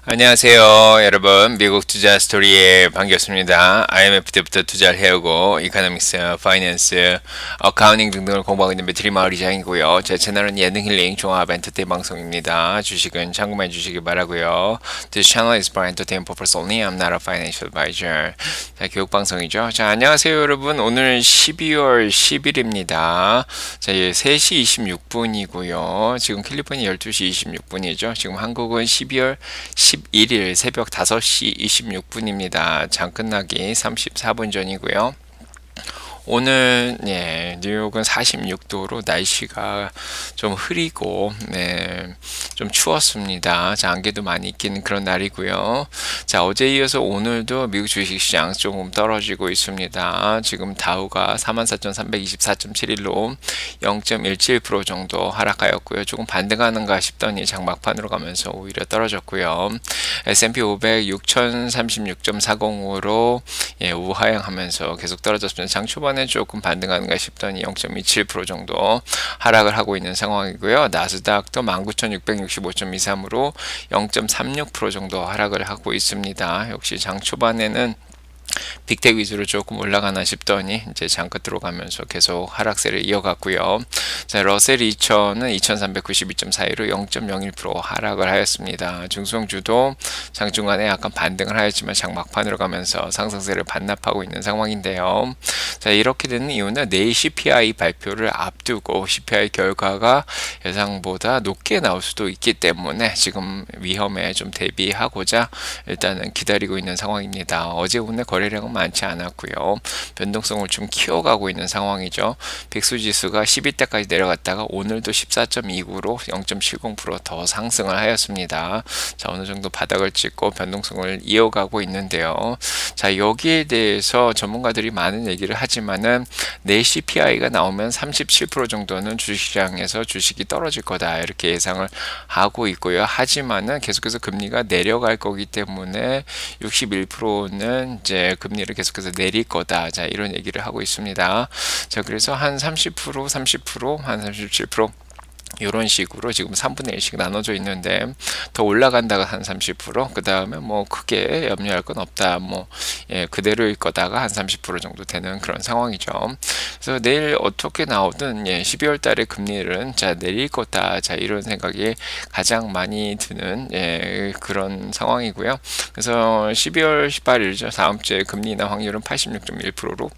안녕하세요, 여러분. 미국 투자 스토리에 반갑습니다. IMF 때부터 투자를 해오고, 이코노믹스, 파이낸스, 어카운팅 등등을 공부하고 있는 배트리 마을이장이고요. 제 채널은 예능 힐링 종합 엔터테인 방송입니다. 주식은 참고만 해주시기 바라고요. This channel is for entertainment purpose only. I'm not a financial advisor. 자, 교육 방송이죠. 자, 안녕하세요, 여러분. 오늘 12월 10일입니다. 자, 3시 26분이고요. 지금 캘리포니아 12시 26분이죠. 지금 한국은 12월 11일 새벽 5시 26분입니다. 장 끝나기 34분 전이고요. 오늘 뉴욕은 46도로 날씨가 좀 흐리고 좀 추웠습니다. 자, 안개도 많이 끼는 그런 날이고요. 자, 어제 이어서 오늘도 미국 주식시장 조금 떨어지고 있습니다. 지금 다우가 44,324.71로 0.17% 정도 하락하였고요. 조금 반등하는가 싶더니 장막판으로 가면서 오히려 떨어졌고요. S&P 500 6,036.40으로 우하향하면서 계속 떨어졌습니다. 장 초반에 조금 반등하는가 싶더니 0.27% 정도 하락을 하고 있는 상황이고요. 나스닥도 19,665.23으로 0.36% 정도 하락을 하고 있습니다. 역시 장 초반에는 빅텍 위주로 조금 올라가나 싶더니 이제 장끝 들어가면서 계속 하락세를 이어갔고요. 자, 러셀 2000은 2392.42로 0.01% 하락을 하였습니다. 중소형주도 장중간에 약간 반등을 하였지만 장 막판으로 가면서 상승세를 반납하고 있는 상황인데요. 자, 이렇게 되는 이유는 내일 CPI 발표를 앞두고 CPI 결과가 예상보다 높게 나올 수도 있기 때문에 지금 위험에 좀 대비하고자 일단은 기다리고 있는 상황입니다. 어제 오늘 거래량은 많지 않았고요. 변동성을 좀 키워가고 있는 상황이죠. 백수지수가 11대까지 내려갔다가 오늘도 14.29로 0.70%더 상승을 하였습니다. 자, 어느 정도 바닥을 찍고 변동성을 이어가고 있는데요. 자, 여기에 대해서 전문가들이 많은 얘기를 하지만은 내 CPI가 나오면 37% 정도는 주식시장에서 주식이 떨어질 거다 이렇게 예상을 하고 있고요. 하지만은 계속해서 금리가 내려갈 거기 때문에 61%는 이제 금리를 계속해서 내릴 거다. 자, 이런 얘기를 하고 있습니다. 자, 그래서 한 30%, 한 37%, 이런 식으로 지금 3분의 1씩 나눠져 있는데 더 올라간다가 한 30%, 그 다음에 뭐 크게 염려할 건 없다, 그대로일 거다가 한 30% 정도 되는 그런 상황이죠. 그래서 내일 어떻게 나오든 12월 달에 금리를 자 내릴 거다, 자 이런 생각이 가장 많이 드는 그런 상황이고요. 그래서 12월 18일이죠. 다음 주에 금리 인하 확률은 86.1%로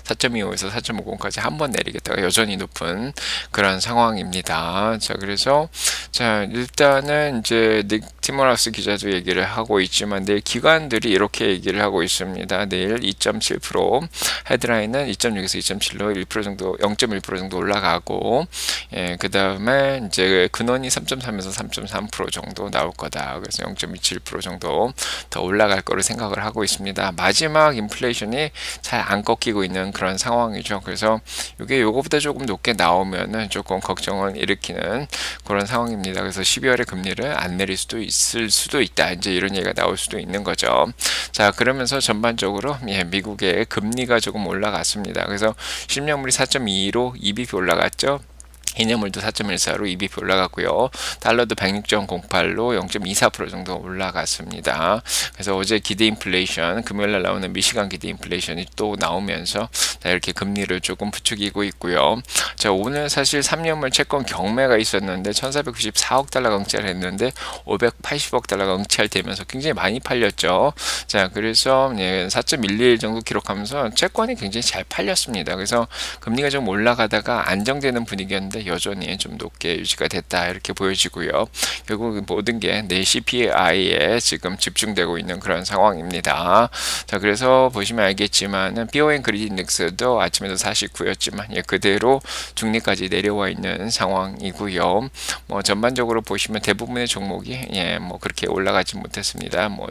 4.25에서 4.50까지 한 번 내리겠다가 여전히 높은 그런 상황입니다. 자, 그래서 자, 일단은 이제 닉 티모라스 기자도 얘기를 하고 있지만 내일 기관들이 이렇게 얘기를 하고 있습니다. 내일 2.7%, 헤드라인은 2.6에서 2.7로 1% 정도, 0.1% 정도 올라가고, 그 다음에 이제 근원이 3.3에서 3.3% 정도 나올 거다. 그래서 0.27% 정도 더 올라갈 거를 생각을 하고 있습니다. 마지막 인플레이션이 잘 안 꺾이고 있는 그런 상황이죠. 그래서 이게 요거보다 조금 높게 나오면은 조금 걱정을 일으키는 그런 상황입니다. 그래서 12월에 금리를 안 내릴 수도 있을 수도 있다. 이제 이런 얘기가 나올 수도 있는 거죠. 자, 그러면서 전반적으로 미국의 금리가 조금 올라갔습니다. 그래서 10년물이 4.22로 2bp 올라갔죠. 이념물도 4.14로 2bp 올라갔고요. 달러도 106.08로 0.24% 정도 올라갔습니다. 그래서 어제 기대 인플레이션, 금요일날 나오는 미시간 기대 인플레이션이 또 나오면서 이렇게 금리를 조금 부추기고 있고요. 자, 오늘 사실 3년물 채권 경매가 있었는데 1,494억 달러가 응찰했는데 580억 달러가 응찰되면서 굉장히 많이 팔렸죠. 자, 그래서 4.11 정도 기록하면서 채권이 굉장히 잘 팔렸습니다. 그래서 금리가 좀 올라가다가 안정되는 분위기였는데 여전히 좀 높게 유지가 됐다 이렇게 보여지고요. 결국 모든 게 내 CPI에 지금 집중되고 있는 그런 상황입니다. 자, 그래서 보시면 알겠지만은 BOM 그리드 인덱스도 아침에도 49였지만 그대로 중립까지 내려와 있는 상황이고요. 뭐 전반적으로 보시면 대부분의 종목이 뭐 그렇게 올라가지 못했습니다. 뭐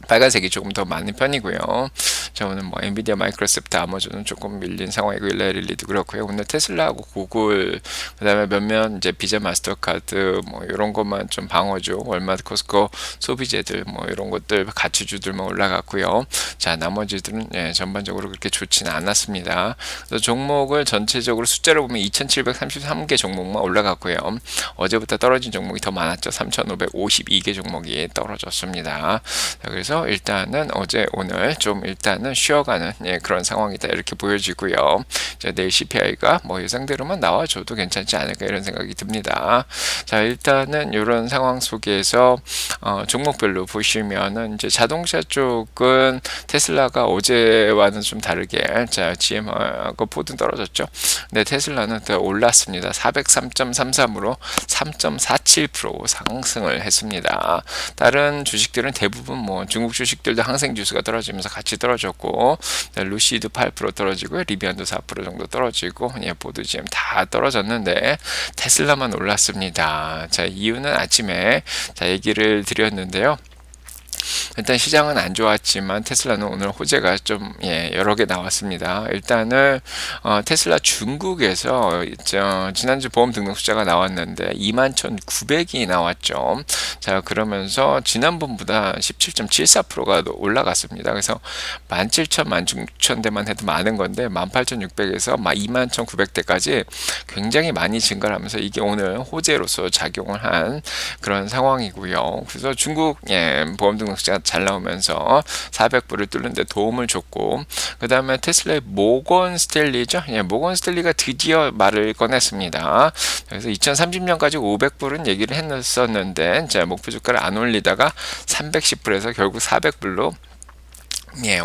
빨간색이 조금 더 많은 편이고요. 자, 오늘 뭐 엔비디아, 마이크로소프트, 아마존은 조금 밀린 상황이고 일라릴리도 그렇고요. 오늘 테슬라하고 구글, 그다음에 몇몇 이제 비자, 마스터카드 뭐 이런 것만 좀 방어죠. 월마트, 코스코, 소비재들 뭐 이런 것들 가치주들만 올라갔고요. 자, 나머지들은 전반적으로 그렇게 좋지는 않았습니다. 그래서 종목을 전체적으로 숫자로 보면 2,733개 종목만 올라갔고요. 어제부터 떨어진 종목이 더 많았죠. 3,552개 종목이 떨어졌습니다. 자, 그래서 일단은 어제 오늘 좀 일단은 쉬어가는 그런 상황이다 이렇게 보여지고요. 자, 내일 CPI가 뭐 예상대로만 나와줘도 괜찮지 않을까 이런 생각이 듭니다. 자, 일단은 이런 상황 속에서 종목별로 보시면은 이제 자동차 쪽은 테슬라가 어제와는 좀 다르게 자, GM하고 포드는 떨어졌죠. 근데 테슬라는 더 올랐습니다. 403.33으로 3.47% 상승을 했습니다. 다른 주식들은 대부분 뭐 중국 주식들도 항생 지수가 떨어지면서 같이 떨어졌고, 루시드 8% 떨어지고 리비안도 4% 정도 떨어지고, 포드 GM 다 떨어졌는데 테슬라만 올랐습니다. 자, 이유는 아침에 자 얘기를 드렸는데요. 일단 시장은 안 좋았지만 테슬라는 오늘 호재가 좀 여러 개 나왔습니다. 일단은 테슬라 중국에서 지난주 보험 등록 숫자가 나왔는데 21,900이 나왔죠. 자, 그러면서 지난번보다 17.74%가 올라갔습니다. 그래서 17,000, 16,000대만 해도 많은 건데 18,600에서 21,900대까지 굉장히 많이 증가를 하면서 이게 오늘 호재로서 작용을 한 그런 상황이고요. 그래서 중국 보험 등록 숫자가 잘 나오면서 400불을 뚫는데 도움을 줬고, 그 다음에 테슬라의 모건 스탠리죠. 모건 스탠리가 드디어 말을 꺼냈습니다. 그래서 2030년까지 500불은 얘기를 했었는데 목표 주가를 안 올리다가 310불에서 결국 400불로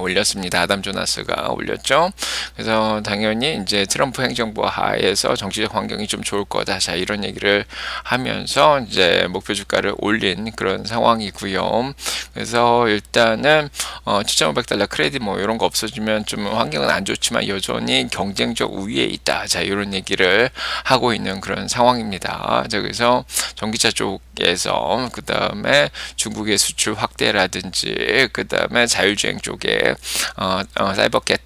올렸습니다. 아담 조나스가 올렸죠. 그래서 당연히 이제 트럼프 행정부 하에서 정치적 환경이 좀 좋을 거다. 자, 이런 얘기를 하면서 이제 목표 주가를 올린 그런 상황이고요. 그래서 일단은 7,500달러 크레딧 뭐 이런 거 없어지면 좀 환경은 안 좋지만 여전히 경쟁적 우위에 있다. 자, 이런 얘기를 하고 있는 그런 상황입니다. 자, 그래서 전기차 쪽에서 그 다음에 중국의 수출 확대라든지 그 다음에 자율주행 쪽 사이버 캡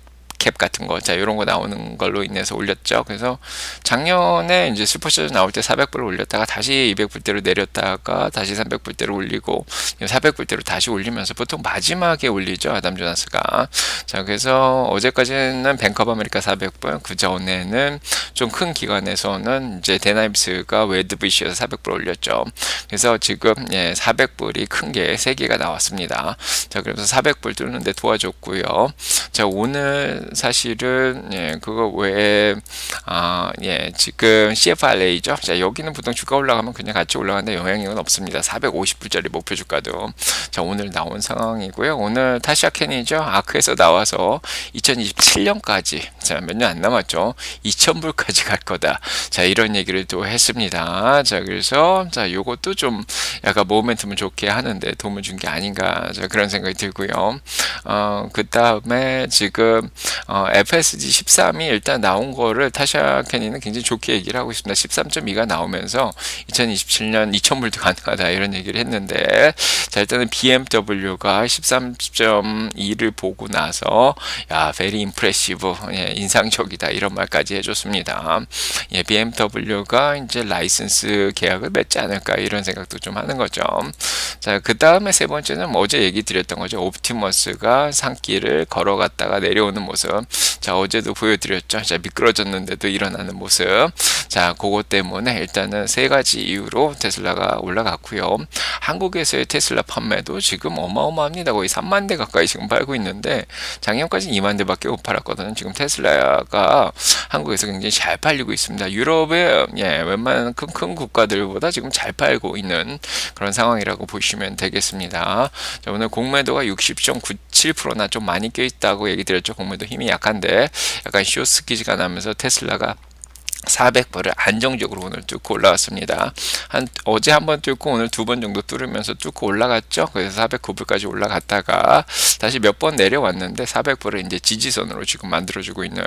같은 거, 자, 이런 거 나오는 걸로 인해서 올렸죠. 그래서 작년에 이제 슈퍼차저 나올 때 400불을 올렸다가 다시 200불대로 내렸다가 다시 300불대로 올리고 400불대로 다시 올리면서 보통 마지막에 올리죠. 아담 조나스가. 자, 그래서 어제까지는 뱅크 오브 아메리카 400불, 그 전에는 좀 큰 기관에서는 이제 데나임스가 웨드비시에서 400불 올렸죠. 그래서 지금 400불이 큰 게 3개가 나왔습니다. 자, 그래서 400불 뚫는데 도와줬고요. 자, 오늘 사실은 그거 외에 지금 CFRA죠. 자, 여기는 보통 주가 올라가면 그냥 같이 올라가는데 영향력은 없습니다. 450불짜리 목표 주가도 자, 오늘 나온 상황이고요. 오늘 타시아 캔이죠. 아크에서 나와서 2027년까지 자, 몇 년 안 남았죠. 2,000불까지 갈 거다. 자, 이런 얘기를 또 했습니다. 자, 그래서 자, 요것도 좀 약간 모멘텀을 좋게 하는데 도움을 준 게 아닌가, 자, 그런 생각이 들고요. 그 다음에 지금 FSG 13이 일단 나온 거를 타샤 캐니는 굉장히 좋게 얘기를 하고 있습니다. 13.2가 나오면서 2027년 2,000불도 가능하다 이런 얘기를 했는데, 자, 일단은 BMW가 13.2를 보고 나서 야, very impressive, 인상적이다 이런 말까지 해줬습니다. BMW가 이제 라이선스 계약을 맺지 않을까 이런 생각도 좀 하는 거죠. 자, 그 다음에 세 번째는 어제 얘기 드렸던 거죠. 옵티머스가 산길을 걸어갔다가 내려오는 모습. 자, 어제도 보여드렸죠. 자, 미끄러졌는데도 일어나는 모습. 자, 그것 때문에 일단은 세 가지 이유로 테슬라가 올라갔고요. 한국에서의 테슬라 판매도 지금 어마어마합니다. 거의 3만 대 가까이 지금 팔고 있는데 작년까지 2만 대밖에 못 팔았거든요. 지금 테슬라가 한국에서 굉장히 잘 팔리고 있습니다. 유럽의 웬만한 큰 국가들보다 지금 잘 팔고 있는 그런 상황이라고 보시면 되겠습니다. 자, 오늘 공매도가 60.97%나 좀 많이 껴있다고 얘기 드렸죠. 공매도 힘이 약한데 약간 쇼스키즈가 나면서 테슬라가 400불을 안정적으로 오늘 뚫고 올라왔습니다. 어제 한번 뚫고 오늘 2번 정도 뚫으면서 뚫고 올라갔죠. 그래서 409불까지 올라갔다가 다시 몇 번 내려왔는데 400불을 이제 지지선으로 지금 만들어주고 있는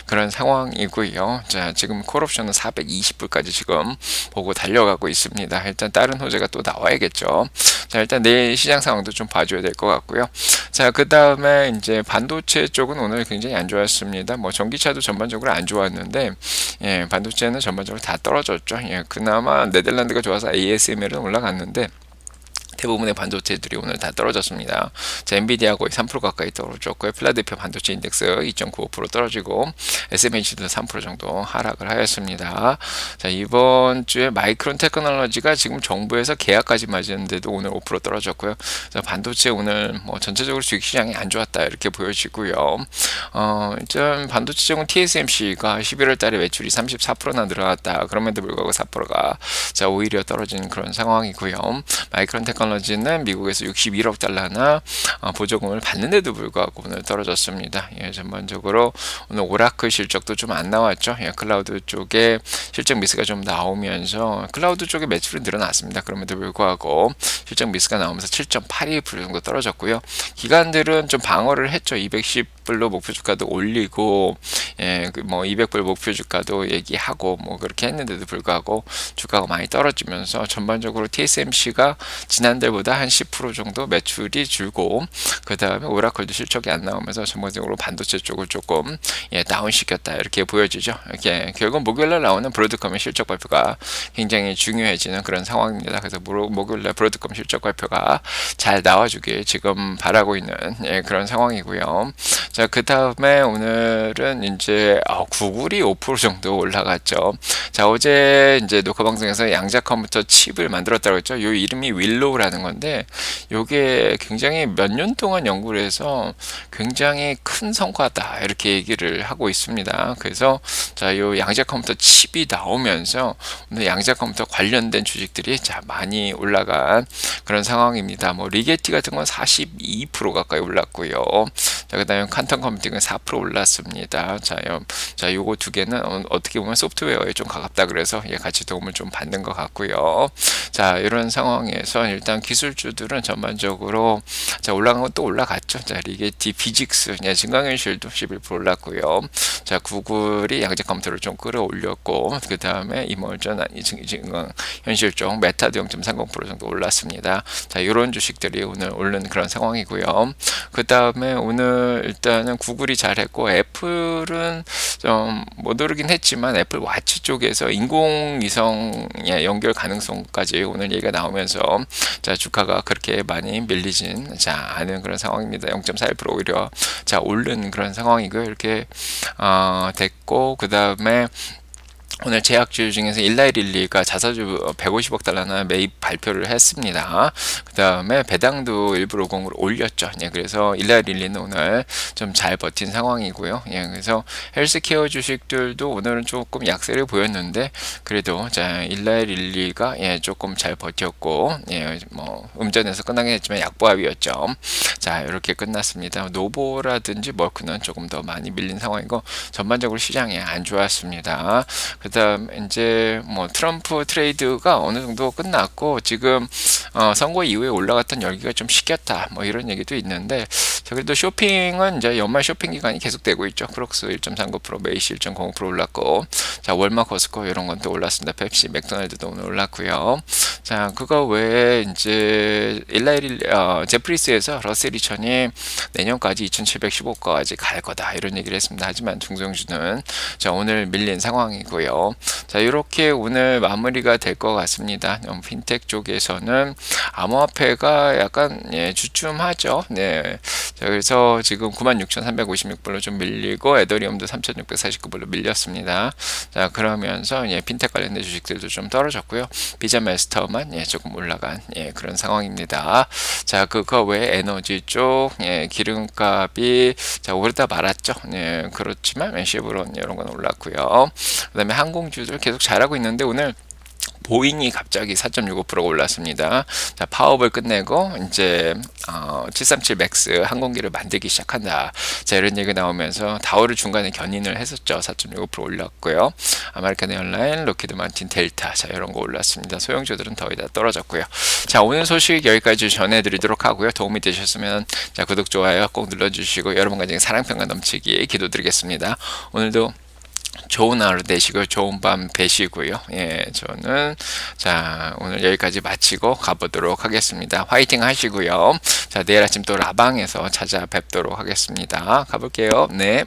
그런 상황이고요. 자, 지금 콜옵션은 420불까지 지금 보고 달려가고 있습니다. 일단 다른 호재가 또 나와야겠죠. 자, 일단 내일 시장 상황도 좀 봐줘야 될 것 같고요. 자, 그 다음에 이제 반도체 쪽은 오늘 굉장히 안 좋았습니다. 뭐 전기차도 전반적으로 안 좋았는데, 예, 반도체는 전반적으로 다 떨어졌죠. 예, 그나마 네덜란드가 좋아서 ASML은 올라갔는데, 대부분의 반도체들이 오늘 다 떨어졌습니다. 자, 엔비디아 거의 3% 가까이 떨어졌고요. 필라델피아 반도체 인덱스 2.95% 떨어지고 SMH도 3% 정도 하락을 하였습니다. 자, 이번 주에 마이크론 테크놀로지가 지금 정부에서 계약까지 맞았는데도 오늘 5% 떨어졌고요. 자, 반도체 오늘 뭐 전체적으로 주식시장이 안 좋았다 이렇게 보여지고요. 일단 반도체 쪽은 TSMC가 11월 달에 매출이 34%나 늘어났다. 그럼에도 불구하고 4%가 자, 오히려 떨어진 그런 상황이고요. 마이크론 테크놀로지는 미국에서 61억 달러나 보조금을 받는데도 불구하고 오늘 떨어졌습니다. 예, 전반적으로 오늘 오라클 실적도 좀 안 나왔죠. 예, 클라우드 쪽에 실적 미스가 좀 나오면서 클라우드 쪽에 매출이 늘어났습니다. 그럼에도 불구하고 실적 미스가 나오면서 7.82% 정도 떨어졌고요. 기관들은 좀 방어를 했죠. 210불로 목표 주가도 올리고, 예, 뭐 200불 목표 주가도 얘기하고 뭐 그렇게 했는데도 불구하고 주가가 많이 떨어지면서 전반적으로 TSMC가 지난달보다 한 10% 정도 매출이 줄고, 그 다음에 오라클도 실적이 안 나오면서 전반적으로 반도체 쪽을 조금 다운시켰다 이렇게 보여지죠. 이렇게 결국 목요일날 나오는 브로드컴의 실적 발표가 굉장히 중요해지는 그런 상황입니다. 그래서 목요일날 브로드컴 실적 발표가 잘 나와주길 지금 바라고 있는 그런 상황이고요. 자, 그 다음에 오늘은 이제 구글이 5% 정도 올라갔죠. 자, 어제 이제 녹화 방송에서 양자 컴퓨터 칩을 만들었다고 했죠. 요 이름이 윌로우라는 건데, 요게 굉장히 몇 년 동안 연구를 해서 굉장히 큰 성과다 이렇게 얘기를 하고 있습니다. 그래서 자, 요 양자 컴퓨터 칩이 나오면서 오늘 양자 컴퓨터 관련된 주식들이 자, 많이 올라간 그런 상황입니다. 뭐 리게티 같은 건 42% 가까이 올랐고요. 자, 그다음에 퀀텀 컴퓨팅은 4% 올랐습니다. 자, 요거 두 개는 어떻게 보면 소프트웨어에 좀 가깝다 그래서 같이 도움을 좀 받는 것 같고요. 자, 이런 상황에서 일단 기술주들은 전반적으로 자, 올라간 건 또 올라갔죠. 자, 리게티 피직스, 증강현실도 11% 올랐고요. 자, 구글이 양자 컴퓨터를 좀 끌어올렸고, 그 다음에 이머전 증강현실 쪽 메타도 0.30% 정도 올랐습니다. 자, 이런 주식들이 오늘 오른 그런 상황이고요. 그 다음에 오늘 일단은 구글이 잘했고, 애플은 좀 못 오르긴 했지만 애플 와치 쪽에서 인공위성 연결 가능성까지 오늘 얘기가 나오면서 자, 주가가 그렇게 많이 밀리진 자, 않은 그런 상황입니다. 0.41% 오히려 자, 오른 그런 상황이고요. 이렇게 됐고, 그 다음에 오늘 제약주 중에서 일라이릴리가 자사주 150억 달러나 매입 발표를 했습니다. 그 다음에 배당도 일부러 공으로 올렸죠. 예, 그래서 일라이릴리는 오늘 좀 잘 버틴 상황이고요. 예, 그래서 헬스케어 주식들도 오늘은 조금 약세를 보였는데 그래도 자, 일라이릴리가 조금 잘 버텼고, 뭐 음전에서 끝나긴 했지만 약보합이었죠. 자, 이렇게 끝났습니다. 노보라든지 멀크는 조금 더 많이 밀린 상황이고 전반적으로 시장이 안 좋았습니다. 그다음 이제 뭐 트럼프 트레이드가 어느 정도 끝났고 지금 선거 이후에 올라갔던 열기가 좀 식혔다 뭐 이런 얘기도 있는데, 자, 그래도 쇼핑은 이제 연말 쇼핑 기간이 계속되고 있죠. 크록스 1.39%, 메이시 1.05% 올랐고, 자, 월마, 코스코 이런 건 또 올랐습니다. 펩시, 맥도날드도 오늘 올랐고요. 자, 그거 외에 이제 제프리스에서 러셀 2000이 내년까지 2715까지 갈 거다 이런 얘기를 했습니다. 하지만 중성주는 자, 오늘 밀린 상황이고요. 자, 이렇게 오늘 마무리가 될 것 같습니다. 핀텍 쪽에서는 암호화폐가 약간 주춤하죠. 네. 자, 그래서 지금 96,356불로 좀 밀리고 에더리움도 3,649불로 밀렸습니다. 자, 그러면서 핀텍 관련된 주식들도 좀 떨어졌고요. 비자 마스터만 조금 올라간 그런 상황입니다. 자, 그거 외에 에너지 쪽 기름값이 자, 오르다 말았죠. 그렇지만 쉐브론 이런 건 올랐고요. 그다음에 항공주들 계속 잘하고 있는데 오늘 보잉이 갑자기 4.65% 올랐습니다. 자, 파업을 끝내고 이제 737 맥스 항공기를 만들기 시작한다. 자, 이런 얘기 나오면서 다우를 중간에 견인을 했었죠. 4.65% 올랐고요. 아메리칸 에어라인, 로키드 마틴, 델타 자, 이런 거 올랐습니다. 소형주들은 거의 다 떨어졌고요. 자, 오늘 소식 여기까지 전해드리도록 하고요. 도움이 되셨으면 자, 구독, 좋아요 꼭 눌러주시고 여러분 가정에 사랑평가 넘치기 기도드리겠습니다. 오늘도 좋은 하루 되시고 좋은 밤 되시고요. 예, 저는 자 오늘 여기까지 마치고 가보도록 하겠습니다. 화이팅 하시고요. 자 내일 아침 또 라방에서 찾아뵙도록 하겠습니다. 가볼게요. 네.